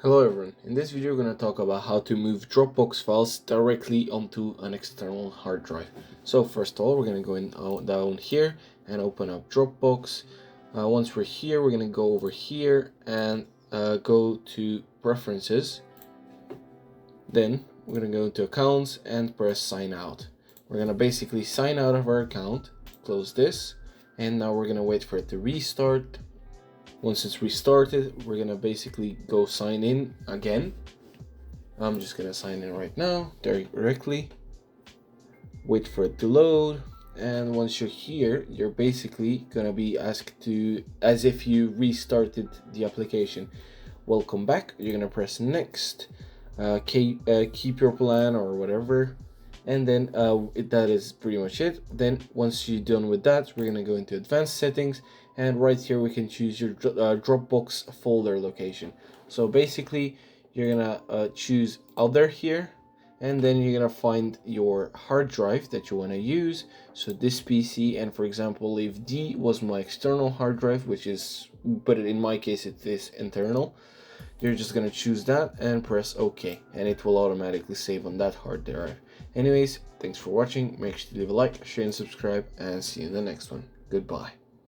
Hello everyone, in this video we're going to talk about how to move Dropbox files directly onto an external hard drive. So first of all, we're going to go down here and open up Dropbox. Once we're here, we're going to go over here and go to Preferences. Then we're going to go into Accounts and press Sign Out. We're going to basically sign out of our account, close this, and now we're going to wait for it to restart. Once it's restarted, we're gonna basically go sign in again. I'm just gonna sign in right now directly. Wait for it to load, and once you're here, you're basically gonna be asked to, as if you restarted the application. Welcome back. You're gonna press next, keep your plan or whatever, and then that is pretty much it. Then once you're done with that, we're gonna go into advanced settings, and right here we can choose your Dropbox folder location. So basically you're gonna choose other here, and then you're gonna find your hard drive that you want to use. So this PC, and for example, if D was my external hard drive, but in my case it is internal, you're just gonna choose that and press OK, and it will automatically save on that hard drive. Anyways, thanks for watching. Make sure to leave a like, share, and subscribe, and see you in the next one. Goodbye.